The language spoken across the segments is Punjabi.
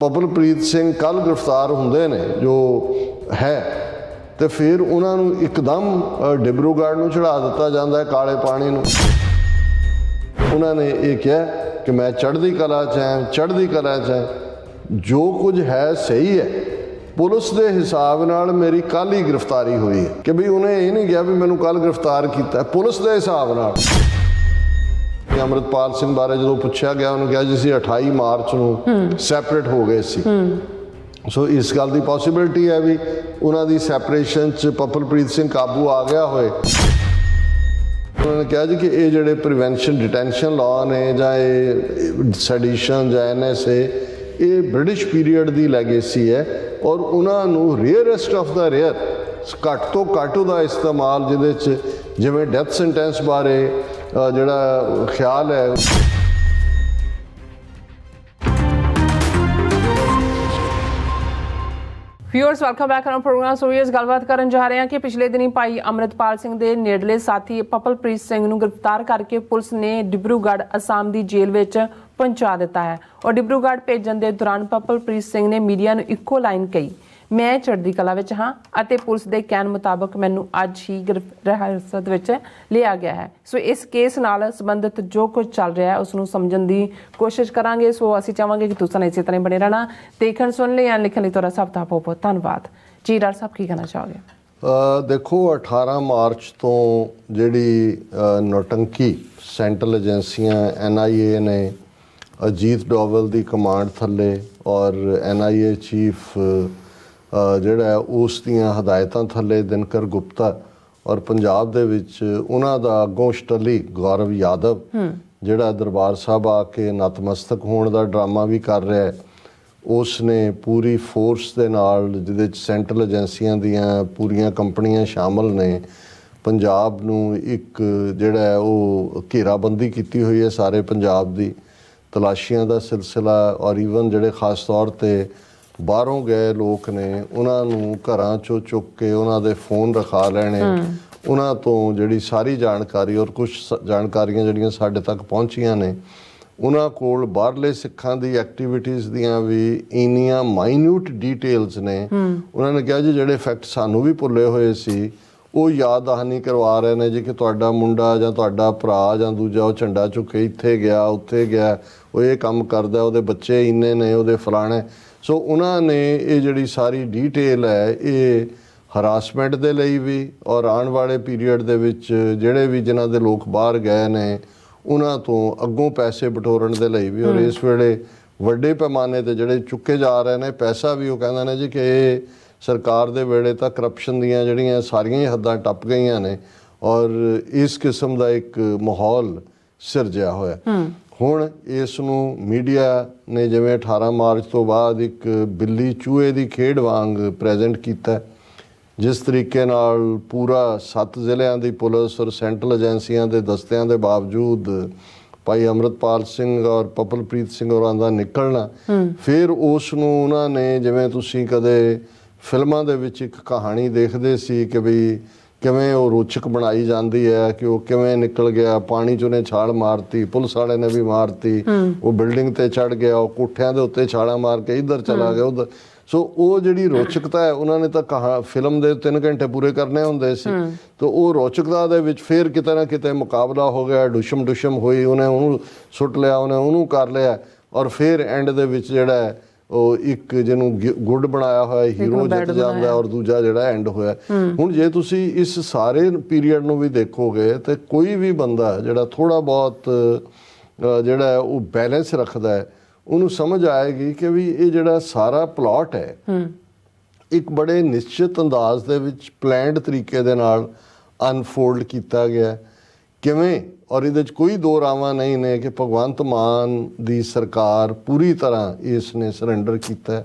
ਪਪਲਪ੍ਰੀਤ ਸਿੰਘ ਕੱਲ੍ਹ ਗ੍ਰਿਫਤਾਰ ਹੁੰਦੇ ਨੇ ਜੋ ਹੈ ਤੇ ਫਿਰ ਉਹਨਾਂ ਨੂੰ ਇੱਕਦਮ ਡਿਬਰੂਗੜ੍ਹ ਨੂੰ ਚੜ੍ਹਾ ਦਿੱਤਾ ਜਾਂਦਾ ਹੈ ਕਾਲੇ ਪਾਣੀ ਨੂੰ। ਉਹਨਾਂ ਨੇ ਇਹ ਕਿਹਾ ਕਿ ਮੈਂ ਚੜ੍ਹਦੀ ਕਲਾ 'ਚ ਹਾਂ, ਚੜ੍ਹਦੀ ਕਲਾ 'ਚ ਹਾਂ। ਜੋ ਕੁਝ ਹੈ ਸਹੀ ਹੈ। ਪੁਲਿਸ ਦੇ ਹਿਸਾਬ ਨਾਲ ਮੇਰੀ ਕੱਲ੍ਹ ਹੀ ਗ੍ਰਿਫਤਾਰੀ ਹੋਈ ਹੈ ਕਿ ਵੀ ਉਹਨੇ ਇਹ ਨਹੀਂ ਕਿਹਾ ਵੀ ਮੈਨੂੰ ਕੱਲ੍ਹ ਗ੍ਰਿਫਤਾਰ ਕੀਤਾ। ਪੁਲਿਸ ਦੇ ਹਿਸਾਬ ਨਾਲ ਅੰਮ੍ਰਿਤਪਾਲ ਸਿੰਘ ਬਾਰੇ ਜਦੋਂ ਪੁੱਛਿਆ ਗਿਆ ਉਹਨੂੰ ਕਿਹਾ ਜੀ ਅਸੀਂ 28 ਮਾਰਚ ਨੂੰ ਸੈਪਰੇਟ ਹੋ ਗਏ ਸੀ। ਸੋ ਇਸ ਗੱਲ ਦੀ ਪੋਸੀਬਿਲਿਟੀ ਹੈ ਵੀ ਉਹਨਾਂ ਦੀ ਸੈਪਰੇਸ਼ਨ 'ਚ ਪਪਲਪ੍ਰੀਤ ਸਿੰਘ ਕਾਬੂ ਆ ਗਿਆ ਹੋਏ। ਉਹਨਾਂ ਨੇ ਕਿਹਾ ਜੀ ਕਿ ਇਹ ਜਿਹੜੇ ਪ੍ਰੀਵੈਂਸ਼ਨ ਡਿਟੈਂਸ਼ਨ ਲਾਅ ਨੇ ਜਾਂ ਇਹ ਸੈਡੀਸ਼ਨ ਜਾਂ NSA ਇਹ ਬ੍ਰਿਟਿਸ਼ ਪੀਰੀਅਡ ਦੀ ਲੈਗੇਸੀ ਹੈ ਔਰ ਉਹਨਾਂ ਨੂੰ ਰੇਅਰੈਸਟ ਆਫ ਦਾ ਰੇਅਰ ਘੱਟ ਤੋਂ ਘੱਟ ਉਹਦਾ ਇਸਤੇਮਾਲ ਜਿਹਦੇ 'ਚ ਜਿਵੇਂ ਡੈਥ ਸੈਂਟੈਂਸ ਬਾਰੇ ਜਿਹੜਾ ਖਿਆਲ ਹੈ। Viewers welcome back on programme. So ਇਸ ਗੱਲਬਾਤ ਕਰਨ ਜਾ ਰਹੇ ਹਾਂ ਕਿ ਪਿਛਲੇ ਦਿਨੀ ਭਾਈ ਅੰਮ੍ਰਿਤਪਾਲ ਸਿੰਘ ਦੇ ਨੇੜਲੇ ਸਾਥੀ ਪਪਲਪ੍ਰੀਤ ਸਿੰਘ ਨੂੰ ਗ੍ਰਿਫਤਾਰ ਕਰਕੇ ਪੁਲਿਸ ਨੇ ਡਿਬਰੂਗੜ੍ਹ ਅਸਾਮ ਦੀ ਜੇਲ੍ਹ ਵਿੱਚ ਪਹੁੰਚਾ ਦਿੱਤਾ ਹੈ ਔਰ ਡਿਬਰੂਗੜ੍ਹ ਭੇਜਣ ਦੇ ਦੌਰਾਨ ਪਪਲਪ੍ਰੀਤ ਸਿੰਘ ਨੇ ਮੀਡੀਆ ਨੂੰ ਇੱਕੋ ਲਾਈਨ ਕਹੀ, ਮੈਂ ਚੜ੍ਹਦੀ ਕਲਾ ਵਿੱਚ ਹਾਂ ਅਤੇ ਪੁਲਿਸ ਦੇ ਕਹਿਣ ਮੁਤਾਬਕ ਮੈਨੂੰ ਅੱਜ ਹੀ ਹਿਰਾਸਤ ਵਿੱਚ ਲਿਆ ਗਿਆ ਹੈ। ਸੋ ਇਸ ਕੇਸ ਨਾਲ ਸੰਬੰਧਿਤ ਜੋ ਕੁਝ ਚੱਲ ਰਿਹਾ ਹੈ ਉਸ ਨੂੰ ਸਮਝਣ ਦੀ ਕੋਸ਼ਿਸ਼ ਕਰਾਂਗੇ। ਸੋ ਅਸੀਂ ਚਾਹਾਂਗੇ ਕਿ ਤੁਸੀਂ ਇਸੇ ਤਰ੍ਹਾਂ ਬਣੇ ਰਹਿਣਾ। ਦੇਖਣ ਸੁਣ ਲਈ ਜਾਂ ਲਿਖਣ ਲਈ ਤੁਹਾਡਾ ਸਭ ਦਾ ਬਹੁਤ ਬਹੁਤ ਧੰਨਵਾਦ ਜੀ। ਡਾਕਟਰ ਸਾਹਿਬ ਕੀ ਕਹਿਣਾ ਚਾਹੋਗੇ? ਦੇਖੋ 18 ਮਾਰਚ ਤੋਂ ਜਿਹੜੀ ਨੌਟੰਕੀ ਸੈਂਟਰਲ ਏਜੰਸੀਆਂ NIA ਨੇ ਅਜੀਤ ਡੋਵਲ ਦੀ ਕਮਾਂਡ ਥੱਲੇ ਔਰ NIA ਚੀਫ ਜਿਹੜਾ ਉਸ ਦੀਆਂ ਹਦਾਇਤਾਂ ਥੱਲੇ ਦਿਨਕਰ ਗੁਪਤਾ ਔਰ ਪੰਜਾਬ ਦੇ ਵਿੱਚ ਉਹਨਾਂ ਦਾ ਅੱਗੋਂ ਸਟਲੀ ਗੌਰਵ ਯਾਦਵ ਜਿਹੜਾ ਦਰਬਾਰ ਸਾਹਿਬ ਆ ਕੇ ਨਤਮਸਤਕ ਹੋਣ ਦਾ ਡਰਾਮਾ ਵੀ ਕਰ ਰਿਹਾ ਹੈ, ਉਸ ਨੇ ਪੂਰੀ ਫੋਰਸ ਦੇ ਨਾਲ ਜਿਹਦੇ 'ਚ ਸੈਂਟਰਲ ਏਜੰਸੀਆਂ ਦੀਆਂ ਪੂਰੀਆਂ ਕੰਪਨੀਆਂ ਸ਼ਾਮਲ ਨੇ ਪੰਜਾਬ ਨੂੰ ਇੱਕ ਜਿਹੜਾ ਉਹ ਘੇਰਾਬੰਦੀ ਕੀਤੀ ਹੋਈ ਹੈ ਸਾਰੇ ਪੰਜਾਬ ਦੀ। ਤਲਾਸ਼ੀਆਂ ਦਾ ਸਿਲਸਿਲਾ ਔਰ ਈਵਨ ਜਿਹੜੇ ਖਾਸ ਤੌਰ 'ਤੇ ਬਾਹਰੋਂ ਗਏ ਲੋਕ ਨੇ ਉਹਨਾਂ ਨੂੰ ਘਰਾਂ 'ਚੋਂ ਚੁੱਕ ਕੇ ਉਹਨਾਂ ਦੇ ਫੋਨ ਰਖਾ ਲੈਣੇ, ਉਹਨਾਂ ਤੋਂ ਜਿਹੜੀ ਸਾਰੀ ਜਾਣਕਾਰੀ ਔਰ ਕੁਝ ਜਾਣਕਾਰੀਆਂ ਜਿਹੜੀਆਂ ਸਾਡੇ ਤੱਕ ਪਹੁੰਚੀਆਂ ਨੇ ਉਹਨਾਂ ਕੋਲ ਬਾਹਰਲੇ ਸਿੱਖਾਂ ਦੀ ਐਕਟੀਵਿਟੀਜ਼ ਦੀਆਂ ਵੀ ਇੰਨੀਆਂ ਮਾਈਨਿਊਟ ਡਿਟੇਲਸ ਨੇ। ਉਹਨਾਂ ਨੇ ਕਿਹਾ ਜੀ ਜਿਹੜੇ ਫੈਕਟ ਸਾਨੂੰ ਵੀ ਭੁੱਲੇ ਹੋਏ ਸੀ ਉਹ ਯਾਦ ਦਹਾਨੀ ਕਰਵਾ ਰਹੇ ਨੇ ਜੀ ਕਿ ਤੁਹਾਡਾ ਮੁੰਡਾ ਜਾਂ ਤੁਹਾਡਾ ਭਰਾ ਜਾਂ ਦੂਜਾ ਉਹ ਝੰਡਾ ਚੁੱਕ ਕੇ ਇੱਥੇ ਗਿਆ ਉੱਥੇ ਗਿਆ, ਉਹ ਇਹ ਕੰਮ ਕਰਦਾ, ਉਹਦੇ ਬੱਚੇ ਇੰਨੇ ਨੇ, ਉਹਦੇ ਫਲਾਣੇ। ਸੋ ਉਹਨਾਂ ਨੇ ਇਹ ਜਿਹੜੀ ਸਾਰੀ ਡੀਟੇਲ ਹੈ ਇਹ ਹਰਾਸਮੈਂਟ ਦੇ ਲਈ ਵੀ ਔਰ ਆਉਣ ਵਾਲੇ ਪੀਰੀਅਡ ਦੇ ਵਿੱਚ ਜਿਹੜੇ ਵੀ ਜਿਨ੍ਹਾਂ ਦੇ ਲੋਕ ਬਾਹਰ ਗਏ ਨੇ ਉਹਨਾਂ ਤੋਂ ਅੱਗੋਂ ਪੈਸੇ ਬਟੋਰਨ ਦੇ ਲਈ ਵੀ। ਔਰ ਇਸ ਵੇਲੇ ਵੱਡੇ ਪੈਮਾਨੇ 'ਤੇ ਜਿਹੜੇ ਚੁੱਕੇ ਜਾ ਰਹੇ ਨੇ ਪੈਸਾ ਵੀ, ਉਹ ਕਹਿੰਦੇ ਨੇ ਜੀ ਕਿ ਇਹ ਸਰਕਾਰ ਦੇ ਵੇਲੇ ਤਾਂ ਕਰਪਸ਼ਨ ਦੀਆਂ ਜਿਹੜੀਆਂ ਸਾਰੀਆਂ ਹੀ ਹੱਦਾਂ ਟੱਪ ਗਈਆਂ ਨੇ ਔਰ ਇਸ ਕਿਸਮ ਦਾ ਇੱਕ ਮਾਹੌਲ ਸਿਰਜਿਆ ਹੋਇਆ। ਹੁਣ ਇਸ ਨੂੰ ਮੀਡੀਆ ਨੇ ਜਿਵੇਂ 18 ਮਾਰਚ ਤੋਂ ਬਾਅਦ ਇੱਕ ਬਿੱਲੀ ਚੂਹੇ ਦੀ ਖੇਡ ਵਾਂਗ ਪ੍ਰੈਜ਼ੈਂਟ ਕੀਤਾ। ਜਿਸ ਤਰੀਕੇ ਨਾਲ ਪੂਰਾ 7 ਜ਼ਿਲ੍ਹਿਆਂ ਦੀ ਪੁਲਿਸ ਔਰ ਸੈਂਟਰਲ ਏਜੰਸੀਆਂ ਦੇ ਦਸਤਿਆਂ ਦੇ ਬਾਵਜੂਦ ਭਾਈ ਅੰਮ੍ਰਿਤਪਾਲ ਸਿੰਘ ਔਰ ਪਪਲਪ੍ਰੀਤ ਸਿੰਘ ਹੋਰਾਂ ਦਾ ਨਿਕਲਣਾ, ਫਿਰ ਉਸ ਨੂੰ ਉਹਨਾਂ ਨੇ ਜਿਵੇਂ ਤੁਸੀਂ ਕਦੇ ਫਿਲਮਾਂ ਦੇ ਵਿੱਚ ਇੱਕ ਕਹਾਣੀ ਦੇਖਦੇ ਸੀ ਕਿ ਵੀ ਕਿਵੇਂ ਉਹ ਰੋਚਕ ਬਣਾਈ ਜਾਂਦੀ ਹੈ ਕਿ ਉਹ ਕਿਵੇਂ ਨਿਕਲ ਗਿਆ, ਪਾਣੀ 'ਚ ਉਹਨੇ ਛਾਲ ਮਾਰਤੀ, ਪੁਲਿਸ ਵਾਲੇ ਨੇ ਵੀ ਮਾਰਤੀ, ਉਹ ਬਿਲਡਿੰਗ ਤੇ ਚੜ੍ਹ ਗਿਆ, ਉਹ ਕੋਠਿਆਂ ਦੇ ਉੱਤੇ ਛਾਲਾਂ ਮਾਰ ਕੇ ਇੱਧਰ ਚਲਾ ਗਿਆ ਉੱਧਰ। ਸੋ ਉਹ ਜਿਹੜੀ ਰੋਚਕਤਾ ਹੈ ਉਹਨਾਂ ਨੇ ਤਾਂ ਫਿਲਮ ਦੇ 3 ਘੰਟੇ ਪੂਰੇ ਕਰਨੇ ਹੁੰਦੇ ਸੀ ਤਾਂ ਉਹ ਰੋਚਕਤਾ ਦੇ ਵਿੱਚ ਫਿਰ ਕਿਤੇ ਨਾ ਕਿਤੇ ਮੁਕਾਬਲਾ ਹੋ ਗਿਆ, ਡੁਸ਼ਮ ਹੋਈ, ਉਹਨੇ ਉਹਨੂੰ ਸੁੱਟ ਲਿਆ, ਉਹਨੇ ਉਹਨੂੰ ਕਰ ਲਿਆ ਔਰ ਫਿਰ ਐਂਡ ਦੇ ਵਿੱਚ ਜਿਹੜਾ ਉਹ ਇੱਕ ਜਿਹਨੂੰ ਗੁੱਡ ਬਣਾਇਆ ਹੋਇਆ ਹੀਰੋ ਜਿੱਤ ਜਾਂਦਾ ਔਰ ਦੂਜਾ ਜਿਹੜਾ ਐਂਡ ਹੋਇਆ। ਹੁਣ ਜੇ ਤੁਸੀਂ ਇਸ ਸਾਰੇ ਪੀਰੀਅਡ ਨੂੰ ਵੀ ਦੇਖੋਗੇ ਤੇ ਕੋਈ ਵੀ ਬੰਦਾ ਜਿਹੜਾ ਥੋੜ੍ਹਾ ਬਹੁਤ ਜਿਹੜਾ ਉਹ ਬੈਲੈਂਸ ਰੱਖਦਾ ਹੈ ਉਹਨੂੰ ਸਮਝ ਆਏਗੀ ਕਿ ਵੀ ਇਹ ਜਿਹੜਾ ਸਾਰਾ ਪਲਾਟ ਹੈ ਇੱਕ ਬੜੇ ਨਿਸ਼ਚਿਤ ਅੰਦਾਜ਼ ਦੇ ਵਿੱਚ ਪਲੈਨਡ ਤਰੀਕੇ ਦੇ ਨਾਲ ਅਨਫੋਲਡ ਕੀਤਾ ਗਿਆ ਕਿਵੇਂ। ਔਰ ਇਹਦੇ 'ਚ ਕੋਈ ਦੋ ਰਾਵਾਂ ਨਹੀਂ ਨੇ ਕਿ ਭਗਵੰਤ ਮਾਨ ਦੀ ਸਰਕਾਰ ਪੂਰੀ ਤਰ੍ਹਾਂ ਇਸ ਨੇ ਸਰੈਂਡਰ ਕੀਤਾ,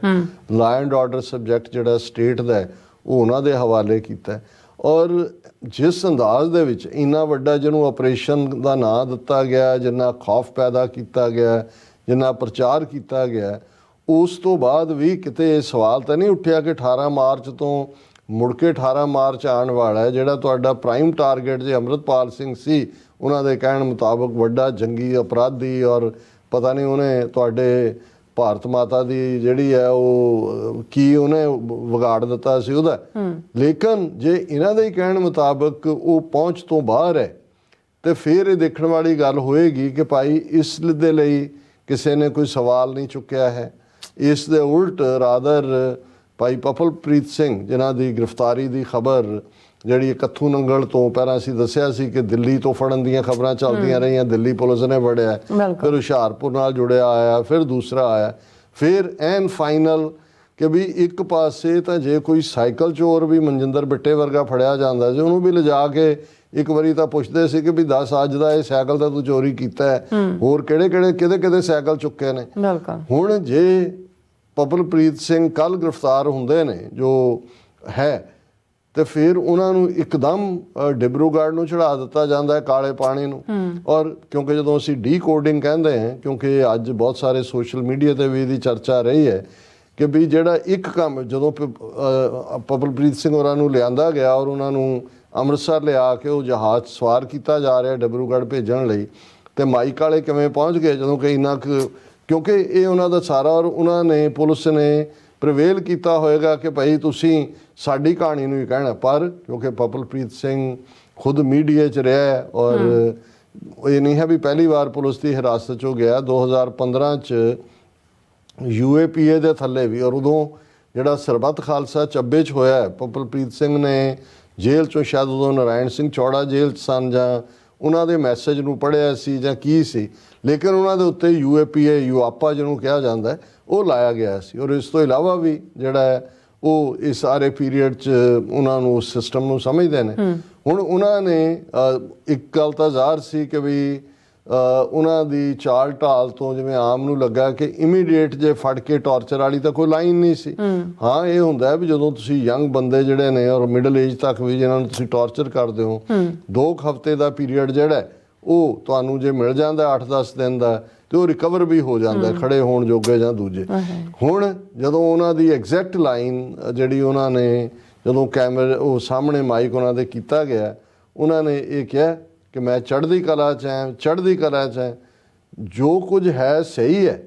ਲਾਅ ਐਂਡ ਆਰਡਰ ਸਬਜੈਕਟ ਜਿਹੜਾ ਸਟੇਟ ਦਾ ਹੈ ਉਹ ਉਹਨਾਂ ਦੇ ਹਵਾਲੇ ਕੀਤਾ ਔਰ ਜਿਸ ਅੰਦਾਜ਼ ਦੇ ਵਿੱਚ ਇੰਨਾ ਵੱਡਾ ਜਿਹਨੂੰ ਆਪਰੇਸ਼ਨ ਦਾ ਨਾਂ ਦਿੱਤਾ ਗਿਆ, ਜਿੰਨਾ ਖੌਫ ਪੈਦਾ ਕੀਤਾ ਗਿਆ, ਜਿੰਨਾ ਪ੍ਰਚਾਰ ਕੀਤਾ ਗਿਆ, ਉਸ ਤੋਂ ਬਾਅਦ ਵੀ ਕਿਤੇ ਇਹ ਸਵਾਲ ਤਾਂ ਨਹੀਂ ਉੱਠਿਆ ਕਿ 18 ਮਾਰਚ ਤੋਂ ਮੁੜ ਕੇ 18 ਮਾਰਚ ਆਉਣ ਵਾਲਾ ਹੈ ਜਿਹੜਾ ਤੁਹਾਡਾ ਪ੍ਰਾਈਮ ਟਾਰਗੇਟ ਜੇ ਅੰਮ੍ਰਿਤਪਾਲ ਸਿੰਘ ਸੀ ਉਹਨਾਂ ਦੇ ਕਹਿਣ ਮੁਤਾਬਕ ਵੱਡਾ ਜੰਗੀ ਅਪਰਾਧੀ ਔਰ ਪਤਾ ਨਹੀਂ ਉਹਨੇ ਤੁਹਾਡੇ ਭਾਰਤ ਮਾਤਾ ਦੀ ਜਿਹੜੀ ਹੈ ਉਹ ਕੀ ਉਹਨੇ ਵਿਗਾੜ ਦਿੱਤਾ ਸੀ ਉਹਦਾ। ਲੇਕਿਨ ਜੇ ਇਹਨਾਂ ਦੇ ਹੀ ਕਹਿਣ ਮੁਤਾਬਕ ਉਹ ਪਹੁੰਚ ਤੋਂ ਬਾਹਰ ਹੈ ਤੇ ਫਿਰ ਇਹ ਦੇਖਣ ਵਾਲੀ ਗੱਲ ਹੋਏਗੀ ਕਿ ਭਾਈ ਇਸ ਦੇ ਲਈ ਕਿਸੇ ਨੇ ਕੋਈ ਸਵਾਲ ਨਹੀਂ ਚੁੱਕਿਆ ਹੈ। ਇਸ ਦੇ ਉਲਟ ਰਾਦਰ ਭਾਈ ਪਪਲਪ੍ਰੀਤ ਸਿੰਘ ਜਿਨ੍ਹਾਂ ਦੀ ਗ੍ਰਿਫਤਾਰੀ ਦੀ ਖਬਰ ਜਿਹੜੀ ਕੱਥੂ ਨੰਗਲ ਤੋਂ ਪਹਿਲਾਂ ਅਸੀਂ ਦੱਸਿਆ ਸੀ ਕਿ ਦਿੱਲੀ ਤੋਂ ਫੜਨ ਦੀਆਂ ਖਬਰਾਂ ਚੱਲਦੀਆਂ ਰਹੀਆਂ, ਦਿੱਲੀ ਪੁਲਿਸ ਨੇ ਫੜਿਆ, ਫਿਰ ਹੁਸ਼ਿਆਰਪੁਰ ਨਾਲ ਜੁੜਿਆ ਆਇਆ, ਫਿਰ ਦੂਸਰਾ ਆਇਆ, ਫਿਰ ਐਨ ਫਾਈਨਲ ਕਿ ਵੀ ਇੱਕ ਪਾਸੇ ਤਾਂ ਜੇ ਕੋਈ ਸਾਈਕਲ ਚੋਰ ਵੀ ਮਨਜਿੰਦਰ ਬਿੱਟੇ ਵਰਗਾ ਫੜਿਆ ਜਾਂਦਾ ਸੀ ਉਹਨੂੰ ਵੀ ਲਿਜਾ ਕੇ ਇੱਕ ਵਾਰੀ ਤਾਂ ਪੁੱਛਦੇ ਸੀ ਕਿ ਵੀ ਦੱਸ ਅੱਜ ਦਾ ਇਹ ਸਾਈਕਲ ਤਾਂ ਤੂੰ ਚੋਰੀ ਕੀਤਾ ਹੈ, ਹੋਰ ਕਿਹਦੇ ਸਾਈਕਲ ਚੁੱਕੇ ਨੇ। ਹੁਣ ਜੇ ਪਪਲਪ੍ਰੀਤ ਸਿੰਘ ਕੱਲ ਗ੍ਰਿਫਤਾਰ ਹੁੰਦੇ ਨੇ ਜੋ ਹੈ ਤੇ ਫਿਰ ਉਹਨਾਂ ਨੂੰ ਇੱਕਦਮ ਡਿਬਰੂਗੜ੍ਹ ਨੂੰ ਚੜਾ ਦਿੱਤਾ ਜਾਂਦਾ ਹੈ ਕਾਲੇ ਪਾਣੀ ਨੂੰ। ਔਰ ਕਿਉਂਕਿ ਜਦੋਂ ਅਸੀਂ ਡੀਕੋਡਿੰਗ ਕਹਿੰਦੇ ਹਾਂ, ਕਿਉਂਕਿ ਅੱਜ ਬਹੁਤ ਸਾਰੇ ਸੋਸ਼ਲ ਮੀਡੀਆ ਤੇ ਵੀ ਇਹਦੀ ਚਰਚਾ ਰਹੀ ਹੈ ਕਿ ਵੀ ਜਿਹੜਾ ਇੱਕ ਕੰਮ ਜਦੋਂ ਪਪਲਪ੍ਰੀਤ ਸਿੰਘ ਹੋਰਾਂ ਨੂੰ ਲਿਆਂਦਾ ਗਿਆ ਔਰ ਉਹਨਾਂ ਨੂੰ ਅੰਮ੍ਰਿਤਸਰ ਲਿਆ ਕੇ ਉਹ ਜਹਾਜ਼ ਸਵਾਰ ਕੀਤਾ ਜਾ ਰਿਹਾ ਡਿਬਰੂਗੜ੍ਹ ਭੇਜਣ ਲਈ, ਤੇ ਮਾਈਕ ਵਾਲੇ ਕਿਵੇਂ ਪਹੁੰਚ ਗਏ ਜਦੋਂ ਕਿ ਇੰਨਾ ਕਿਉਂਕਿ ਇਹ ਉਹਨਾਂ ਦਾ ਸਾਰਾ ਔਰ ਉਹਨਾਂ ਨੇ ਪੁਲਿਸ ਨੇ ਪ੍ਰਵੇਲ ਕੀਤਾ ਹੋਏਗਾ ਕਿ ਭਾਈ ਤੁਸੀਂ ਸਾਡੀ ਕਹਾਣੀ ਨੂੰ ਹੀ ਕਹਿਣਾ। ਪਰ ਕਿਉਂਕਿ ਪਪਲਪ੍ਰੀਤ ਸਿੰਘ ਖੁਦ ਮੀਡੀਆ 'ਚ ਰਿਹਾ ਔਰ ਇਹ ਨਹੀਂ ਹੈ ਵੀ ਪਹਿਲੀ ਵਾਰ ਪੁਲਿਸ ਦੀ ਹਿਰਾਸਤ 'ਚੋਂ ਗਿਆ, 2015 'ਚ UAPA ਦੇ ਥੱਲੇ ਵੀ, ਔਰ ਉਦੋਂ ਜਿਹੜਾ ਸਰਬੱਤ ਖਾਲਸਾ ਚੱਬੇ 'ਚ ਹੋਇਆ ਪਪਲਪ੍ਰੀਤ ਸਿੰਘ ਨੇ ਜੇਲ੍ਹ 'ਚੋਂ ਸ਼ਾਇਦ ਉਦੋਂ ਨਾਰਾਇਣ ਸਿੰਘ ਚੌੜਾ ਜੇਲ੍ਹ 'ਚ ਸਨ ਜਾਂ ਉਹਨਾਂ ਦੇ ਮੈਸੇਜ ਨੂੰ ਪੜ੍ਹਿਆ ਸੀ ਜਾਂ ਕੀ ਸੀ, ਲੇਕਿਨ ਉਹਨਾਂ ਦੇ ਉੱਤੇ UAPA ਯੂਆਪਾ ਜਿਹਨੂੰ ਕਿਹਾ ਜਾਂਦਾ ਉਹ ਲਾਇਆ ਗਿਆ ਸੀ। ਔਰ ਇਸ ਤੋਂ ਇਲਾਵਾ ਵੀ ਜਿਹੜਾ ਹੈ ਉਹ ਇਸ ਸਾਰੇ ਪੀਰੀਅਡ 'ਚ ਉਹਨਾਂ ਨੂੰ ਸਿਸਟਮ ਨੂੰ ਸਮਝਦੇ ਨੇ। ਹੁਣ ਉਹਨਾਂ ਨੇ ਇੱਕ ਗੱਲ ਤਾਂ ਜ਼ਾਹਰ ਸੀ ਕਿ ਵੀ ਉਹਨਾਂ ਦੀ ਚਾਲ ਢਾਲ ਤੋਂ ਜਿਵੇਂ ਆਮ ਨੂੰ ਲੱਗਾ ਕਿ ਇਮੀਡੀਏਟ ਜੇ ਫੜ ਕੇ ਟੌਰਚਰ ਵਾਲੀ ਤਾਂ ਕੋਈ ਲਾਈਨ ਨਹੀਂ ਸੀ। ਹਾਂ ਇਹ ਹੁੰਦਾ ਵੀ ਜਦੋਂ ਤੁਸੀਂ ਯੰਗ ਬੰਦੇ ਜਿਹੜੇ ਨੇ ਔਰ ਮਿਡਲ ਏਜ ਤੱਕ ਵੀ ਜਿਹਨਾਂ ਨੂੰ ਤੁਸੀਂ ਟੌਰਚਰ ਕਰਦੇ ਹੋ, 2 ਹਫ਼ਤੇ ਦਾ ਪੀਰੀਅਡ ਜਿਹੜਾ ਉਹ ਤੁਹਾਨੂੰ ਜੇ ਮਿਲ ਜਾਂਦਾ 8-10 ਦਿਨ ਦਾ ਤੇ ਉਹ ਰਿਕਵਰ ਵੀ ਹੋ ਜਾਂਦਾ ਖੜੇ ਹੋਣ ਜੋਗੇ ਜਾਂ ਦੂਜੇ। ਹੁਣ ਜਦੋਂ ਉਹਨਾਂ ਦੀ ਐਗਜ਼ੈਕਟ ਲਾਈਨ ਜਿਹੜੀ ਉਹਨਾਂ ਨੇ ਜਦੋਂ ਕੈਮਰੇ ਉਹ ਸਾਹਮਣੇ ਮਾਈਕ ਉਹਨਾਂ ਦੇ ਕੀਤਾ ਗਿਆ, ਉਹਨਾਂ ਨੇ ਇਹ ਕਿਹਾ ਕਿ ਮੈਂ ਚੜ੍ਹਦੀ ਕਲਾ 'ਚ ਹਾਂ, ਚੜ੍ਹਦੀ ਕਲਾ 'ਚ ਹਾਂ, ਜੋ ਕੁਝ ਹੈ ਸਹੀ ਹੈ,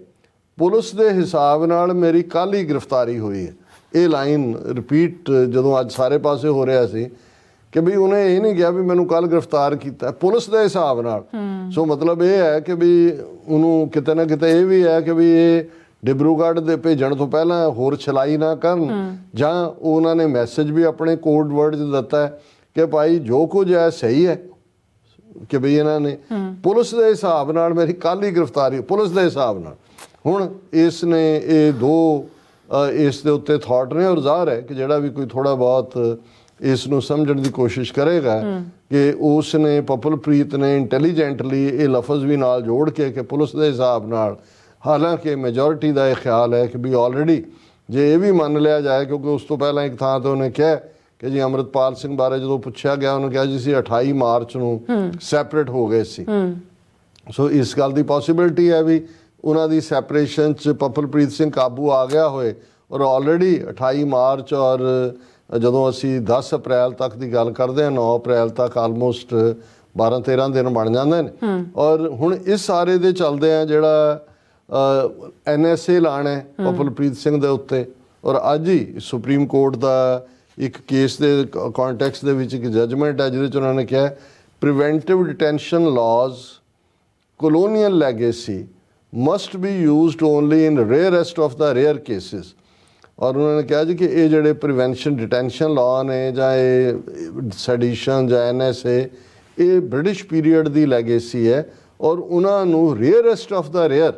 ਪੁਲਿਸ ਦੇ ਹਿਸਾਬ ਨਾਲ ਮੇਰੀ ਕੱਲ੍ਹ ਹੀ ਗ੍ਰਿਫਤਾਰੀ ਹੋਈ ਹੈ। ਇਹ ਲਾਈਨ ਰਿਪੀਟ ਜਦੋਂ ਅੱਜ ਸਾਰੇ ਪਾਸੇ ਹੋ ਰਿਹਾ ਸੀ ਕਿ ਵੀ ਉਹਨੇ ਇਹ ਨਹੀਂ ਕਿਹਾ ਵੀ ਮੈਨੂੰ ਕੱਲ੍ਹ ਗ੍ਰਿਫਤਾਰ ਕੀਤਾ, ਪੁਲਿਸ ਦੇ ਹਿਸਾਬ ਨਾਲ। ਸੋ ਮਤਲਬ ਇਹ ਹੈ ਕਿ ਵੀ ਉਹਨੂੰ ਕਿਤੇ ਨਾ ਕਿਤੇ ਇਹ ਵੀ ਹੈ ਕਿ ਵੀ ਇਹ ਡਿਬਰੂਗੜ੍ਹ ਦੇ ਭੇਜਣ ਤੋਂ ਪਹਿਲਾਂ ਹੋਰ ਛਲਾਈ ਨਾ ਕਰਨ, ਜਾਂ ਉਹਨਾਂ ਨੇ ਮੈਸੇਜ ਵੀ ਆਪਣੇ ਕੋਡ ਵਰਡ 'ਚ ਦਿੱਤਾ ਹੈ ਕਿ ਭਾਈ ਜੋ ਕੁਝ ਹੈ ਸਹੀ ਹੈ, ਕਿ ਬਈ ਇਹਨਾਂ ਨੇ ਪੁਲਿਸ ਦੇ ਹਿਸਾਬ ਨਾਲ ਮੇਰੀ ਕੱਲ੍ਹ ਹੀ ਗ੍ਰਿਫਤਾਰੀ, ਪੁਲਿਸ ਦੇ ਹਿਸਾਬ ਨਾਲ। ਹੁਣ ਇਸ ਨੇ ਇਹ ਦੋ ਇਸ ਦੇ ਉੱਤੇ ਥਾਟ ਨੇ ਔਰ ਜ਼ਾਹਰ ਹੈ ਕਿ ਜਿਹੜਾ ਵੀ ਕੋਈ ਥੋੜ੍ਹਾ ਬਹੁਤ ਇਸ ਨੂੰ ਸਮਝਣ ਦੀ ਕੋਸ਼ਿਸ਼ ਕਰੇਗਾ ਕਿ ਉਸ ਨੇ ਪਪਲਪ੍ਰੀਤ ਨੇ ਇੰਟੈਲੀਜੈਂਟਲੀ ਇਹ ਲਫ਼ਜ਼ ਵੀ ਨਾਲ ਜੋੜ ਕੇ ਕਿ ਪੁਲਿਸ ਦੇ ਹਿਸਾਬ ਨਾਲ, ਹਾਲਾਂਕਿ ਮੈਜੋਰਿਟੀ ਦਾ ਇਹ ਖਿਆਲ ਹੈ ਕਿ ਵੀ ਆਲਰੇਡੀ ਜੇ ਇਹ ਵੀ ਮੰਨ ਲਿਆ ਜਾਏ, ਕਿਉਂਕਿ ਉਸ ਤੋਂ ਪਹਿਲਾਂ ਇੱਕ ਥਾਂ 'ਤੇ ਉਹਨੇ ਕਿਹਾ ਕਿ ਜੀ ਅੰਮ੍ਰਿਤਪਾਲ ਸਿੰਘ ਬਾਰੇ ਜਦੋਂ ਪੁੱਛਿਆ ਗਿਆ ਉਹਨੇ ਕਿਹਾ ਜੀ ਅਸੀਂ 28 ਮਾਰਚ ਨੂੰ ਸੈਪਰੇਟ ਹੋ ਗਏ ਸੀ। ਸੋ ਇਸ ਗੱਲ ਦੀ ਪੋਸੀਬਿਲਿਟੀ ਹੈ ਵੀ ਉਹਨਾਂ ਦੀ ਸੈਪਰੇਸ਼ਨ 'ਚ ਪਪਲਪ੍ਰੀਤ ਸਿੰਘ ਕਾਬੂ ਆ ਗਿਆ ਹੋਏ ਔਰ ਆਲਰੇਡੀ 28 ਮਾਰਚ ਔਰ ਜਦੋਂ ਅਸੀਂ 10 ਅਪ੍ਰੈਲ ਤੱਕ ਦੀ ਗੱਲ ਕਰਦੇ ਹਾਂ 9 ਅਪ੍ਰੈਲ ਤੱਕ ਆਲਮੋਸਟ 12-13 ਦਿਨ ਬਣ ਜਾਂਦੇ ਨੇ। ਔਰ ਹੁਣ ਇਸ ਸਾਰੇ ਦੇ ਚੱਲਦੇ ਆ ਜਿਹੜਾ NSA ਲਾਣਾ ਹੈ ਪਪਲਪ੍ਰੀਤ ਸਿੰਘ ਦੇ ਉੱਤੇ, ਔਰ ਅੱਜ ਹੀ ਸੁਪਰੀਮ ਕੋਰਟ ਦਾ ਇੱਕ ਕੇਸ ਦੇ ਕੰਟੈਕਸਟ ਦੇ ਵਿੱਚ ਇੱਕ ਜੱਜਮੈਂਟ ਹੈ ਜਿਹਦੇ 'ਚ ਉਹਨਾਂ ਨੇ ਕਿਹਾ preventive detention ਲਾਜ਼ colonial legacy must be used only in rarest of the rare cases। ਔਰ ਉਹਨਾਂ ਨੇ ਕਿਹਾ ਜੀ ਕਿ ਇਹ ਜਿਹੜੇ ਪ੍ਰੀਵੈਂਸ਼ਨ ਡਿਟੈਂਸ਼ਨ ਲਾਅ ਨੇ ਜਾਂ ਇਹ ਸੈਡੀਸ਼ਨ ਜਾਂ NSA ਇਹ ਬ੍ਰਿਟਿਸ਼ ਪੀਰੀਅਡ ਦੀ ਲੈਗੇਸੀ ਹੈ ਔਰ ਉਹਨਾਂ ਨੂੰ ਰੇਅਰੈਸਟ ਆਫ ਦਾ ਰੇਅਰ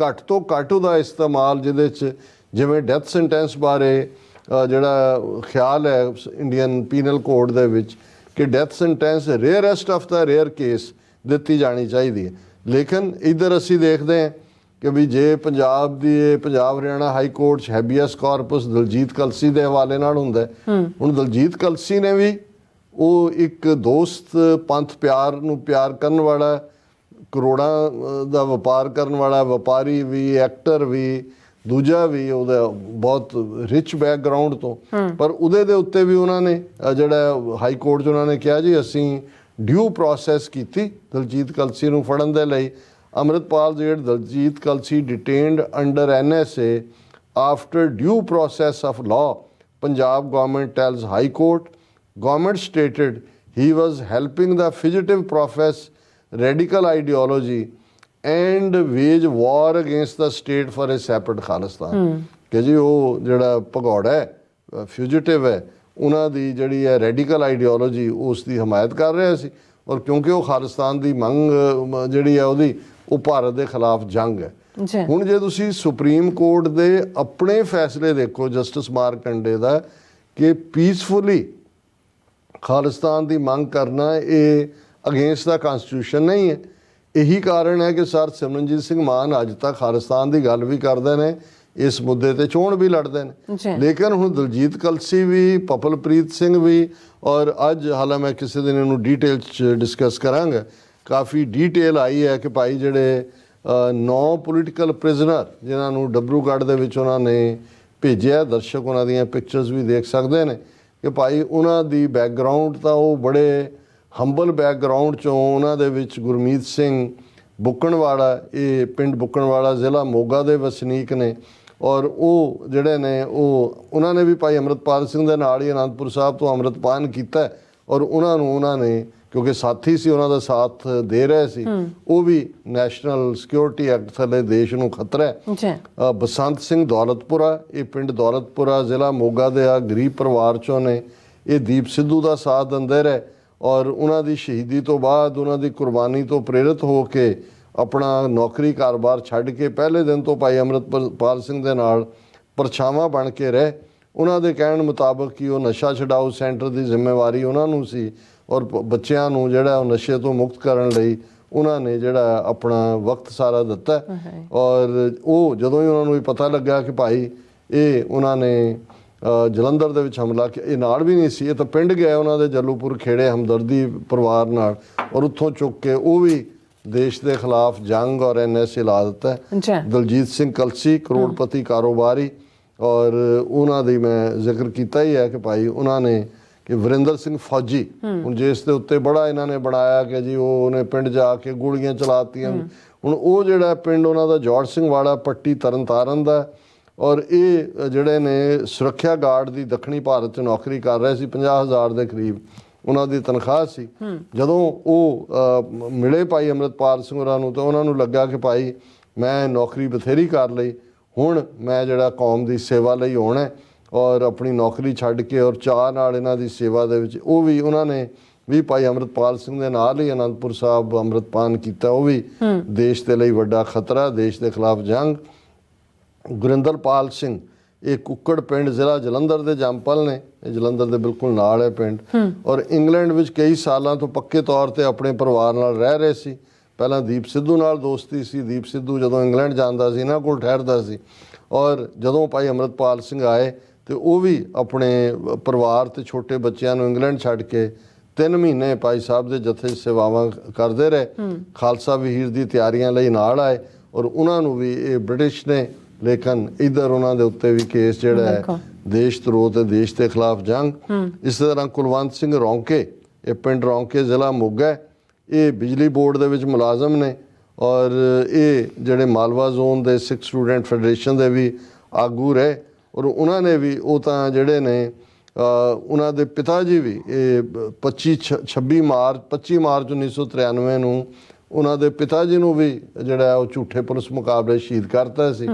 ਘੱਟ ਤੋਂ ਘੱਟ ਉਹਦਾ ਇਸਤੇਮਾਲ ਜਿਹਦੇ 'ਚ ਜਿਵੇਂ ਡੈਥ ਸੈਂਟੈਂਸ ਬਾਰੇ ਜਿਹੜਾ ਖਿਆਲ ਹੈ ਇੰਡੀਅਨ ਪੀਨਲ ਕੋਡ ਦੇ ਵਿੱਚ ਕਿ death sentence rarest of the rare case ਦਿੱਤੀ ਜਾਣੀ ਚਾਹੀਦੀ ਹੈ। ਲੇਕਿਨ ਇੱਧਰ ਅਸੀਂ ਦੇਖਦੇ ਹਾਂ ਕਿ ਵੀ ਜੇ ਪੰਜਾਬ ਹਰਿਆਣਾ ਹਾਈ ਕੋਰਟ 'ਚ ਹੈਬੀਅਸ ਕਾਰਪਸ ਦਲਜੀਤ ਕਲਸੀ ਦੇ ਹਵਾਲੇ ਨਾਲ ਹੁੰਦਾ। ਹੁਣ ਦਲਜੀਤ ਕਲਸੀ ਨੇ ਵੀ ਉਹ ਇੱਕ ਦੋਸਤ ਪੰਥ ਪਿਆਰ ਨੂੰ ਪਿਆਰ ਕਰਨ ਵਾਲਾ, ਕਰੋੜਾਂ ਦਾ ਵਪਾਰ ਕਰਨ ਵਾਲਾ ਵਪਾਰੀ ਵੀ, ਐਕਟਰ ਵੀ, ਦੂਜਾ ਵੀ ਉਹਦਾ ਬਹੁਤ ਰਿਚ ਬੈਕਗਰਾਊਂਡ ਤੋਂ, ਪਰ ਉਹਦੇ ਦੇ ਉੱਤੇ ਵੀ ਉਹਨਾਂ ਨੇ ਜਿਹੜਾ ਹਾਈ ਕੋਰਟ 'ਚ ਉਹਨਾਂ ਨੇ ਕਿਹਾ ਜੀ ਅਸੀਂ ਡਿਊ ਪ੍ਰੋਸੈਸ ਕੀਤੀ ਦਲਜੀਤ ਕਲਸੀ ਨੂੰ ਫੜਨ ਦੇ ਲਈ। Amritpal Zed Daljit Kalsi detained under NSA after due process of law. Punjab government tells High Court. Government stated he was helping the fugitive profess radical ideology and wage war against the state for a separate Khalistan. ਕਿ ਜੀ ਉਹ ਜਿਹੜਾ ਭਗੌੜਾ ਹੈ ਫਿਊਜੀਟਿਵ ਹੈ ਉਹਨਾਂ ਦੀ ਜਿਹੜੀ ਹੈ ਰੈਡੀਕਲ ਆਈਡੀਓਲੋਜੀ ਉਸ ਦੀ ਹਮਾਇਤ ਕਰ ਰਿਹਾ ਸੀ ਔਰ ਕਿਉਂਕਿ ਉਹ ਖਾਲਿਸਤਾਨ ਦੀ ਮੰਗ ਜਿਹੜੀ ਹੈ ਉਹਦੀ ਉਹ ਭਾਰਤ ਦੇ ਖਿਲਾਫ ਜੰਗ ਹੈ। ਹੁਣ ਜੇ ਤੁਸੀਂ ਸੁਪਰੀਮ ਕੋਰਟ ਦੇ ਆਪਣੇ ਫੈਸਲੇ ਦੇਖੋ ਜਸਟਿਸ ਮਾਰਕੰਡੇ ਦਾ ਕਿ ਪੀਸਫੁਲੀ ਖਾਲਿਸਤਾਨ ਦੀ ਮੰਗ ਕਰਨਾ ਇਹ ਅਗੇਂਸਟ ਦਾ ਕਨਸਟੀਟਿਊਸ਼ਨ ਨਹੀਂ ਹੈ। ਇਹੀ ਕਾਰਨ ਹੈ ਕਿ ਸਰ ਸਿਮਰਨਜੀਤ ਸਿੰਘ ਮਾਨ ਅੱਜ ਤੱਕ ਖਾਲਿਸਤਾਨ ਦੀ ਗੱਲ ਵੀ ਕਰਦੇ ਨੇ, ਇਸ ਮੁੱਦੇ ਤੇ ਚੋਣ ਵੀ ਲੜਦੇ ਨੇ। ਲੇਕਿਨ ਹੁਣ ਦਲਜੀਤ ਕਲਸੀ ਵੀ, ਪਪਲਪ੍ਰੀਤ ਸਿੰਘ ਵੀ, ਔਰ ਅੱਜ ਹਾਲਾਂ ਮੈਂ ਕਿਸੇ ਦਿਨ ਇਹਨੂੰ ਡੀਟੇਲ 'ਚ ਡਿਸਕਸ ਕਰਾਂਗਾ, ਕਾਫੀ ਡੀਟੇਲ ਆਈ ਹੈ ਕਿ ਭਾਈ ਜਿਹੜੇ 9 ਪੋਲੀਟੀਕਲ ਪ੍ਰਿਜ਼ਨਰ ਜਿਨ੍ਹਾਂ ਨੂੰ ਡਬਰੂਗੜ੍ਹ ਦੇ ਵਿੱਚ ਉਹਨਾਂ ਨੇ ਭੇਜਿਆ, ਦਰਸ਼ਕ ਉਹਨਾਂ ਦੀਆਂ ਪਿਕਚਰਸ ਵੀ ਦੇਖ ਸਕਦੇ ਨੇ ਕਿ ਭਾਈ ਉਹਨਾਂ ਦੀ ਬੈਕਗਰਾਊਂਡ ਤਾਂ ਉਹ ਬੜੇ ਹੰਬਲ ਬੈਕਗਰਾਊਂਡ 'ਚੋਂ ਉਹਨਾਂ ਦੇ ਵਿੱਚ ਗੁਰਮੀਤ ਸਿੰਘ ਬੁੱਕਣਵਾੜਾ, ਇਹ ਪਿੰਡ ਬੁੱਕਣਵਾੜਾ ਜ਼ਿਲ੍ਹਾ ਮੋਗਾ ਦੇ ਵਸਨੀਕ ਨੇ ਔਰ ਉਹ ਜਿਹੜੇ ਨੇ ਉਹਨਾਂ ਨੇ ਵੀ ਭਾਈ ਅੰਮ੍ਰਿਤਪਾਲ ਸਿੰਘ ਦੇ ਨਾਲ ਹੀ ਅਨੰਦਪੁਰ ਸਾਹਿਬ ਤੋਂ ਅੰਮ੍ਰਿਤਪਾਨ ਕੀਤਾ ਔਰ ਉਹਨਾਂ ਨੇ ਕਿਉਂਕਿ ਸਾਥੀ ਸੀ ਉਹਨਾਂ ਦਾ ਸਾਥ ਦੇ ਰਹੇ ਸੀ, ਉਹ ਵੀ ਨੈਸ਼ਨਲ ਸਿਕਿਉਰਿਟੀ ਐਕਟ ਥੱਲੇ ਦੇਸ਼ ਨੂੰ ਖਤਰਾ ਹੈ। ਬਸੰਤ ਸਿੰਘ ਦੌਲਤਪੁਰਾ, ਇਹ ਪਿੰਡ ਦੌਲਤਪੁਰਾ ਜ਼ਿਲ੍ਹਾ ਮੋਗਾ ਦੇ ਆ ਗਰੀਬ ਪਰਿਵਾਰ 'ਚੋਂ ਨੇ, ਇਹ ਦੀਪ ਸਿੱਧੂ ਦਾ ਸਾਥ ਦਿੰਦੇ ਰਹੇ ਔਰ ਉਹਨਾਂ ਦੀ ਸ਼ਹੀਦੀ ਤੋਂ ਬਾਅਦ ਉਹਨਾਂ ਦੀ ਕੁਰਬਾਨੀ ਤੋਂ ਪ੍ਰੇਰਿਤ ਹੋ ਕੇ ਆਪਣਾ ਨੌਕਰੀ ਕਾਰੋਬਾਰ ਛੱਡ ਕੇ ਪਹਿਲੇ ਦਿਨ ਤੋਂ ਭਾਈ ਅੰਮ੍ਰਿਤਪਾਲ ਸਿੰਘ ਦੇ ਨਾਲ ਪਰਛਾਵਾਂ ਬਣ ਕੇ ਰਹੇ। ਉਹਨਾਂ ਦੇ ਕਹਿਣ ਮੁਤਾਬਕ ਕਿ ਉਹ ਨਸ਼ਾ ਛਡਾਊ ਸੈਂਟਰ ਦੀ ਜ਼ਿੰਮੇਵਾਰੀ ਉਹਨਾਂ ਨੂੰ ਸੀ ਔਰ ਬੱਚਿਆਂ ਨੂੰ ਜਿਹੜਾ ਉਹ ਨਸ਼ੇ ਤੋਂ ਮੁਕਤ ਕਰਨ ਲਈ ਉਹਨਾਂ ਨੇ ਜਿਹੜਾ ਆਪਣਾ ਵਕਤ ਸਾਰਾ ਦਿੱਤਾ ਔਰ ਉਹ ਜਦੋਂ ਹੀ ਉਹਨਾਂ ਨੂੰ ਪਤਾ ਲੱਗਾ ਕਿ ਭਾਈ ਇਹ ਉਹਨਾਂ ਨੇ ਜਲੰਧਰ ਦੇ ਵਿੱਚ ਹਮਲਾ ਇਹ ਨਾਲ ਵੀ ਨਹੀਂ ਸੀ, ਇਹ ਤਾਂ ਪਿੰਡ ਗਿਆ ਉਹਨਾਂ ਦੇ ਜੱਲੂਪੁਰ ਖੇੜੇ ਹਮਦਰਦੀ ਪਰਿਵਾਰ ਨਾਲ ਔਰ ਉੱਥੋਂ ਚੁੱਕ ਕੇ ਉਹ ਵੀ ਦੇਸ਼ ਦੇ ਖਿਲਾਫ ਜੰਗ ਔਰ NSA ਲਾ ਦਿੱਤਾ। ਦਲਜੀਤ ਸਿੰਘ ਕਲਸੀ ਕਰੋੜਪਤੀ ਕਾਰੋਬਾਰੀ ਔਰ ਉਹਨਾਂ ਦੀ ਮੈਂ ਜ਼ਿਕਰ ਕੀਤਾ ਹੀ ਹੈ ਕਿ ਭਾਈ ਉਹਨਾਂ ਨੇ ਕਿ ਵਰਿੰਦਰ ਸਿੰਘ ਫੌਜੀ, ਹੁਣ ਜਿਸ ਦੇ ਉੱਤੇ ਬੜਾ ਇਹਨਾਂ ਨੇ ਬਣਾਇਆ ਕਿ ਜੀ ਉਹਨੇ ਪਿੰਡ ਜਾ ਕੇ ਗੋਲੀਆਂ ਚਲਾਤੀਆਂ। ਹੁਣ ਉਹ ਜਿਹੜਾ ਪਿੰਡ ਉਹਨਾਂ ਦਾ ਜੋੜ ਸਿੰਘ ਵਾੜਾ ਪੱਟੀ ਤਰਨਤਾਰਨ ਦਾ ਔਰ ਇਹ ਜਿਹੜੇ ਨੇ ਸੁਰੱਖਿਆ ਗਾਰਡ ਦੀ ਦੱਖਣੀ ਭਾਰਤ 'ਚ ਨੌਕਰੀ ਕਰ ਰਹੇ ਸੀ, 50,000 ਦੇ ਕਰੀਬ ਉਹਨਾਂ ਦੀ ਤਨਖਾਹ ਸੀ। ਜਦੋਂ ਉਹ ਮਿਲੇ ਭਾਈ ਅੰਮ੍ਰਿਤਪਾਲ ਸਿੰਘ ਹੋਰਾਂ ਨੂੰ ਤਾਂ ਉਹਨਾਂ ਨੂੰ ਲੱਗਾ ਕਿ ਭਾਈ ਮੈਂ ਨੌਕਰੀ ਬਥੇਰੀ ਕਰ ਲਈ, ਹੁਣ ਮੈਂ ਜਿਹੜਾ ਕੌਮ ਦੀ ਸੇਵਾ ਲਈ ਹੋਣਾ ਔਰ ਆਪਣੀ ਨੌਕਰੀ ਛੱਡ ਕੇ ਔਰ ਚਾਅ ਨਾਲ ਇਹਨਾਂ ਦੀ ਸੇਵਾ ਦੇ ਵਿੱਚ ਉਹ ਵੀ ਉਹਨਾਂ ਨੇ ਵੀ ਭਾਈ ਅੰਮ੍ਰਿਤਪਾਲ ਸਿੰਘ ਦੇ ਨਾਲ ਹੀ ਅਨੰਦਪੁਰ ਸਾਹਿਬ ਅੰਮ੍ਰਿਤਪਾਨ ਕੀਤਾ। ਉਹ ਵੀ ਦੇਸ਼ ਦੇ ਲਈ ਵੱਡਾ ਖਤਰਾ, ਦੇਸ਼ ਦੇ ਖਿਲਾਫ ਜੰਗ। ਗੁਰਿੰਦਰਪਾਲ ਸਿੰਘ, ਇਹ ਕੁੱਕੜ ਪਿੰਡ ਜ਼ਿਲ੍ਹਾ ਜਲੰਧਰ ਦੇ ਜੰਮਪਲ ਨੇ, ਇਹ ਜਲੰਧਰ ਦੇ ਬਿਲਕੁਲ ਨਾਲ ਹੈ ਪਿੰਡ ਔਰ ਇੰਗਲੈਂਡ ਵਿੱਚ ਕਈ ਸਾਲਾਂ ਤੋਂ ਪੱਕੇ ਤੌਰ ਤੇ ਆਪਣੇ ਪਰਿਵਾਰ ਨਾਲ ਰਹਿ ਰਹੇ ਸੀ। ਪਹਿਲਾਂ ਦੀਪ ਸਿੱਧੂ ਨਾਲ ਦੋਸਤੀ ਸੀ, ਦੀਪ ਸਿੱਧੂ ਜਦੋਂ ਇੰਗਲੈਂਡ ਜਾਂਦਾ ਸੀ ਇਹਨਾਂ ਕੋਲ ਠਹਿਰਦਾ ਸੀ ਔਰ ਜਦੋਂ ਭਾਈ ਅੰਮ੍ਰਿਤਪਾਲ ਸਿੰਘ ਆਏ ਤੇ ਉਹ ਵੀ ਆਪਣੇ ਪਰਿਵਾਰ ਤੇ ਛੋਟੇ ਬੱਚਿਆਂ ਨੂੰ ਇੰਗਲੈਂਡ ਛੱਡ ਕੇ 3 ਮਹੀਨੇ ਭਾਈ ਸਾਹਿਬ ਦੇ ਜਥੇ ਸੇਵਾਵਾਂ ਕਰਦੇ ਰਹੇ। ਖਾਲਸਾ ਵਹੀਰ ਦੀ ਤਿਆਰੀਆਂ ਲਈ ਨਾਲ ਆਏ ਔਰ ਉਹਨਾਂ ਨੂੰ ਵੀ ਇਹ ਬ੍ਰਿਟਿਸ਼ ਨੇ, ਲੇਕਿਨ ਇੱਧਰ ਉਹਨਾਂ ਦੇ ਉੱਤੇ ਵੀ ਕੇਸ ਜਿਹੜਾ ਹੈ ਦੇਸ਼ ਧਰੋਹ ਤੇ ਦੇਸ਼ ਦੇ ਖਿਲਾਫ ਜੰਗ। ਇਸੇ ਤਰ੍ਹਾਂ ਕੁਲਵੰਤ ਸਿੰਘ ਰੌਂਕੇ, ਇਹ ਪਿੰਡ ਰੌਂਕੇ ਜ਼ਿਲ੍ਹਾ ਮੋਗਾ, ਇਹ ਬਿਜਲੀ ਬੋਰਡ ਦੇ ਵਿੱਚ ਮੁਲਾਜ਼ਮ ਨੇ ਔਰ ਇਹ ਜਿਹੜੇ ਮਾਲਵਾ ਜ਼ੋਨ ਦੇ ਸਿੱਖ ਸਟੂਡੈਂਟ ਫੈਡਰੇਸ਼ਨ ਦੇ ਵੀ ਆਗੂ ਰਹੇ ਔਰ ਉਹਨਾਂ ਨੇ ਵੀ ਉਹ ਤਾਂ ਜਿਹੜੇ ਨੇ ਉਹਨਾਂ ਦੇ ਪਿਤਾ ਜੀ ਵੀ ਇਹ 25 ਮਾਰਚ 1993 ਨੂੰ ਉਹਨਾਂ ਦੇ ਪਿਤਾ ਜੀ ਨੂੰ ਵੀ ਜਿਹੜਾ ਉਹ ਝੂਠੇ ਪੁਲਿਸ ਮੁਕਾਬਲੇ ਸ਼ਹੀਦ ਕਰਤਾ ਸੀ।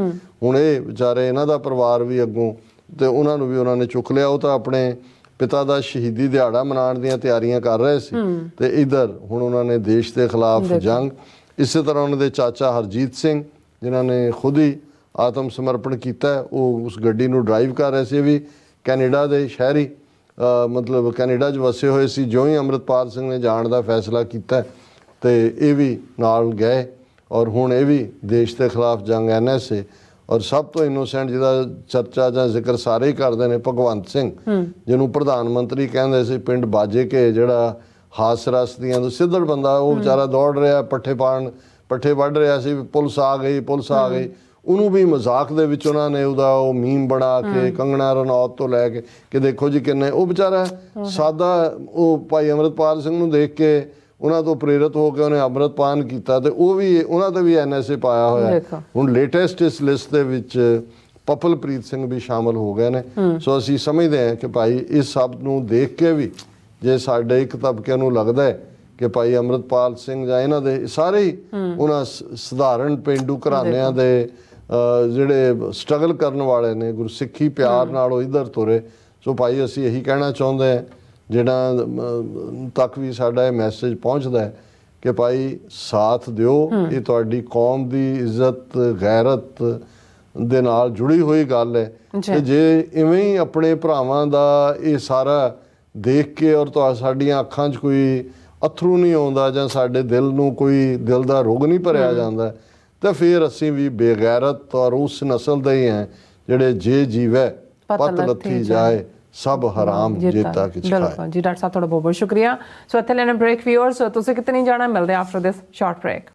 ਹੁਣ ਇਹ ਵਿਚਾਰੇ ਇਹਨਾਂ ਦਾ ਪਰਿਵਾਰ ਵੀ ਅੱਗੋਂ ਤੇ ਉਹਨਾਂ ਨੂੰ ਵੀ ਉਹਨਾਂ ਨੇ ਚੁੱਕ ਲਿਆ। ਉਹ ਤਾਂ ਆਪਣੇ ਪਿਤਾ ਦਾ ਸ਼ਹੀਦੀ ਦਿਹਾੜਾ ਮਨਾਉਣ ਦੀਆਂ ਤਿਆਰੀਆਂ ਕਰ ਰਹੇ ਸੀ ਤੇ ਇੱਧਰ ਹੁਣ ਉਹਨਾਂ ਨੇ ਦੇਸ਼ ਦੇ ਖਿਲਾਫ ਜੰਗ। ਇਸੇ ਤਰ੍ਹਾਂ ਉਹਨਾਂ ਦੇ ਚਾਚਾ ਹਰਜੀਤ ਸਿੰਘ ਜਿਨ੍ਹਾਂ ਨੇ ਖੁਦ ਹੀ ਆਤਮ ਸਮਰਪਣ ਕੀਤਾ, ਉਹ ਉਸ ਗੱਡੀ ਨੂੰ ਡਰਾਈਵ ਕਰ ਰਹੇ ਸੀ, ਵੀ ਕੈਨੇਡਾ ਦੇ ਸ਼ਹਿਰੀ ਮਤਲਬ ਕੈਨੇਡਾ 'ਚ ਵਸੇ ਹੋਏ ਸੀ। ਜਿਉਂ ਹੀ ਅੰਮ੍ਰਿਤਪਾਲ ਸਿੰਘ ਨੇ ਜਾਣ ਦਾ ਫੈਸਲਾ ਕੀਤਾ ਤੇ ਇਹ ਵੀ ਨਾਲ ਗਏ ਔਰ ਹੁਣ ਇਹ ਵੀ ਦੇਸ਼ ਦੇ ਖਿਲਾਫ ਜੰਗ NSA। ਔਰ ਸਭ ਤੋਂ ਇਨੋਸੈਂਟ ਜਿਹਦਾ ਚਰਚਾ ਜਾਂ ਜ਼ਿਕਰ ਸਾਰੇ ਹੀ ਕਰਦੇ ਨੇ, ਭਗਵੰਤ ਸਿੰਘ ਜਿਹਨੂੰ ਪ੍ਰਧਾਨ ਮੰਤਰੀ ਕਹਿੰਦੇ ਸੀ, ਪਿੰਡ ਬਾਜੇ ਕੇ ਜਿਹੜਾ ਹਾਸ ਰਸ ਦੀਆਂ ਤੋਂ ਸਿੱਧੜ ਬੰਦਾ, ਉਹ ਵਿਚਾਰਾ ਦੌੜ ਰਿਹਾ ਪੱਠੇ ਵੱਢ ਰਿਹਾ ਸੀ, ਪੁਲਿਸ ਆ ਗਈ ਉਹਨੂੰ ਵੀ ਮਜ਼ਾਕ ਦੇ ਵਿੱਚ ਉਹਨਾਂ ਨੇ ਉਹਦਾ ਉਹ ਮੀਮ ਬਣਾ ਕੇ ਕੰਗਣਾ ਰਣੌਤ ਤੋਂ ਲੈ ਕੇ ਕਿ ਦੇਖੋ ਜੀ ਕਿੰਨੇ ਉਹ ਵਿਚਾਰਾ ਸਾਦਾ, ਉਹ ਭਾਈ ਅੰਮ੍ਰਿਤਪਾਲ ਸਿੰਘ ਨੂੰ ਦੇਖ ਕੇ ਉਹਨਾਂ ਤੋਂ ਪ੍ਰੇਰਿਤ ਹੋ ਕੇ ਉਹਨੇ ਅੰਮ੍ਰਿਤਪਾਨ ਕੀਤਾ ਤੇ ਉਹ ਵੀ ਉਹਨਾਂ ਤੇ ਵੀ ਐਨਐਸਏ ਪਾਇਆ ਹੋਇਆ ਹੈ। ਦੇਖੋ। ਹੁਣ ਲੇਟੈਸਟ ਇਸ ਲਿਸਟ ਦੇ ਵਿੱਚ ਪਪਲਪ੍ਰੀਤ ਸਿੰਘ ਵੀ ਸ਼ਾਮਲ ਹੋ ਗਏ ਨੇ। ਸੋ ਅਸੀਂ ਸਮਝਦੇ ਹਾਂ ਕਿ ਭਾਈ ਇਸ ਸਭ ਨੂੰ ਦੇਖ ਕੇ ਵੀ ਜੇ ਸਾਡੇ ਇੱਕ ਤਬਕੇ ਨੂੰ ਲੱਗਦਾ ਹੈ ਕਿ ਭਾਈ ਅੰਮ੍ਰਿਤਪਾਲ ਸਿੰਘ ਜਾਂ ਇਹਨਾਂ ਦੇ ਸਾਰੇ ਹੀ ਉਹਨਾਂ ਸਧਾਰਨ ਪੇਂਡੂ ਘਰਾਣਿਆਂ ਦੇ ਜਿਹੜੇ ਸਟਰਗਲ ਕਰਨ ਵਾਲੇ ਨੇ, ਗੁਰਸਿੱਖੀ ਪਿਆਰ ਨਾਲ ਉਹ ਇੱਧਰ ਤੁਰੇ। ਸੋ ਭਾਈ ਅਸੀਂ ਇਹੀ ਕਹਿਣਾ ਚਾਹੁੰਦੇ ਹਾਂ ਜਿਹੜਾ ਤੱਕ ਵੀ ਸਾਡਾ ਇਹ ਮੈਸੇਜ ਪਹੁੰਚਦਾ ਹੈ ਕਿ ਭਾਈ ਸਾਥ ਦਿਓ। ਇਹ ਤੁਹਾਡੀ ਕੌਮ ਦੀ ਇੱਜ਼ਤ ਗੈਰਤ ਦੇ ਨਾਲ ਜੁੜੀ ਹੋਈ ਗੱਲ ਹੈ ਕਿ ਜੇ ਇਵੇਂ ਹੀ ਆਪਣੇ ਭਰਾਵਾਂ ਦਾ ਇਹ ਸਾਰਾ ਦੇਖ ਕੇ ਔਰ ਸਾਡੀਆਂ ਅੱਖਾਂ 'ਚ ਕੋਈ ਅਥਰੂ ਨਹੀਂ ਆਉਂਦਾ ਜਾਂ ਸਾਡੇ ਦਿਲ ਨੂੰ ਕੋਈ ਦਿਲ ਦਾ ਰੋਗ ਨਹੀਂ ਭਰਿਆ ਜਾਂਦਾ ਤਾਂ ਫਿਰ ਅਸੀਂ ਵੀ ਬੇਗੈਰਤ ਔਰ ਉਸ ਨਸਲ ਦੇ ਹੀ ਹਾਂ ਜਿਹੜੇ ਜੇ ਜੀਵੈ ਪਤ ਲੱਥੀ ਜਾਏ ਸਭ ਹਰਾਮ ਜੇਤਾ ਕਿਛ ਖਾਏ। ਬਿਲਕੁਲ ਜੀ ਡਾਕਟਰ ਸਾਹਿਬ ਤੁਹਾਡਾ ਬਹੁਤ ਬਹੁਤ ਸ਼ੁਕਰੀਆ। ਸੋ ਇੱਥੇ ਲੈਣਾ ਬ੍ਰੇਕ ਵਿਊਅਰਸ, ਤੁਸੀਂ ਕਿਤੇ ਨਹੀਂ ਜਾਣਾ, ਮਿਲਦੇ ਆਫਟਰ ਦਿਸ ਸ਼ਾਰਟ ਬ੍ਰੇਕ।